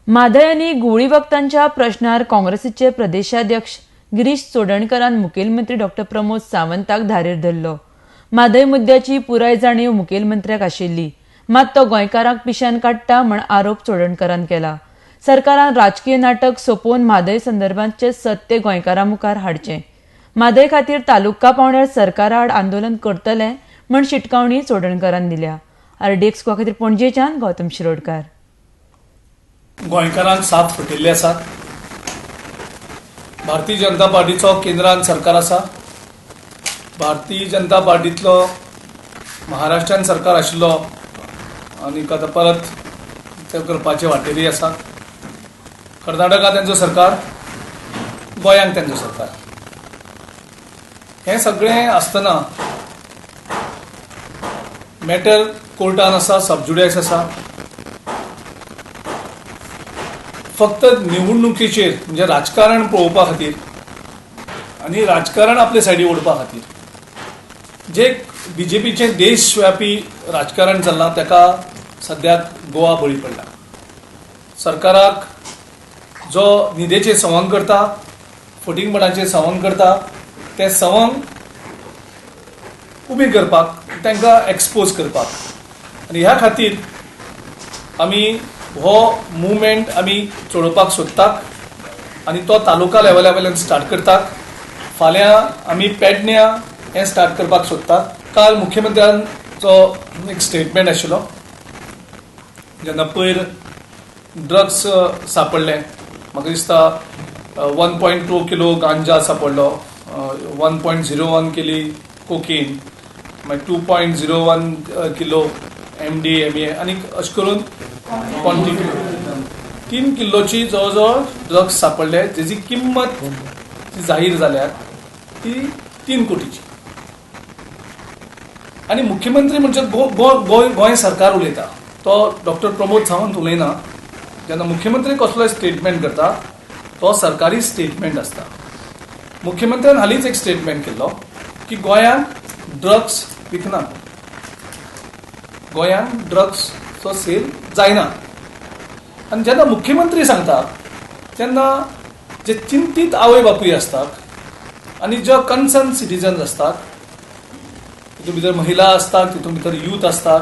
म्हादय आनी गुळी वखदांच्या प्रश्नार काँग्रेसीचे प्रदेशाध्यक्ष गिरीश चोडणकरान मुखेलमंत्री डॉ प्रमोद सावंताक धारेर धरलो. म्हादय मुद्द्याची पुराय जाणीव मुखेलमंत्र्याक आशिल्ली, मात तो गोंयकारांक पिश्यान काडटा म्हण आरोप चोडणकरान केला. सरकारान राजकीय नाटक सोपोवन म्हादय संदर्भांतचे सत्य गोंयकारां मुखार हाडचें. म्हादय खातीर तालुका पावंड्यार सरकारा आड आंदोलन करतले म्हण शिटकावणी चोडणकरान दिल्या. आरडीएक्स खातीर पणजेच्यान गौतम शिरोडकार. गोंयकारांक साथ फटिल्ली आसा. भारतीय जनता पार्टीचो केंद्रांत सरकार आसा. भारतीय जनता पार्टीतलो महाराष्ट्रान सरकार आशिल्लो आनी आतां परत ते करपाचे वाटेरी आसा. कर्नाटकांत तेंचो सरकार, गोंयांत तेंचो सरकार. हें सगळें आसतना मॅटर कोर्टान आसा, सबजुडिस आसा. फक्त निवडणुकीचेर म्हणजे राजकारण पळोवपा खातीर आनी राजकारण आपले सायडी ओडपा खातीर जे बीजेपीचें देशव्यापी राजकारण चल्लां ताका सद्याक गोवा बळी पडला. सरकाराक जो न्हिदेचेर संवंग करता, फटींगपणाचेर संवंग करता, तें संवंग उबें करपाक, तांकां एक्सपोज करपाक आनी ह्या खातीर आमी हो मुवमेंट आमी चोडोवपाक सोदतात आनी तो तालुका लेवला वयल्यान स्टार्ट करतात. फाल्यां आमी पेडण्यां हें स्टार्ट करपाक सोदतात. काल मुख्यमंत्र्यांचो एक स्टेटमेंट आशिल्लो जेन्ना पयर ड्रग्स सापडले. म्हाका दिसता 1.2 किलो गांजा सापडलो, 1.01 केली कोकेन, मागीर 2.01 किलो MDMA आनी अशें करून क्वॉन्टिटी 3 किलोची जवळ जवळ ड्रग्स सापडले, जेची किंमत जी जाहीर जाल्या ती 3 कोटीची. आनी मुख्यमंत्री म्हणजे गोंय सरकार उलयता, तो डॉ प्रमोद सावंत उलयना. जेन्ना मुख्यमंत्री कसलोय स्टेटमेंट करता तो सरकारी स्टेटमेंट आसता. मुख्यमंत्र्यान हालींच एक स्टेटमेंट केल्लो की गोंयांत ड्रग्स विकना, गोंयांत ड्रग्सचो सेल जायना. आनी जेन्ना मुख्यमंत्री सांगता तेन्ना जे चिंतीत आवय बापूय आसतात आनी जो कन्सर्न सिटीजन्स असतात, तितून भितर महिला असतात, तितून भितर यूथ असतात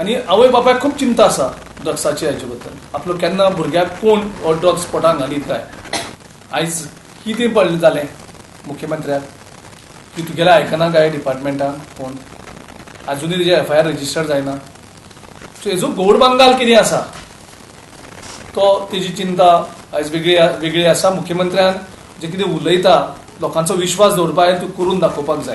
आनी आवय बापायक खूब चिंता आसा ड्रग्साची हाचे बद्दल. आपलो केन्ना भुरग्याक कोण हो ड्रग्स पोटांत घालीत काय. आयज कितें पडलें जालें मुख्यमंत्र्याक की तुगेलें आयकना काय डिपार्टमेंटान कोण, आजुनूय तेजे FIR रजिस्टर जायना. सो हेजो गोड बांगाल कितें आसा तो तेजी चिंता आयज वेगळी आसा. मुख्यमंत्र्यान जे कितें उलयता लोकांचो विश्वास दवरपाक तो करून दाखोवपाक जाय.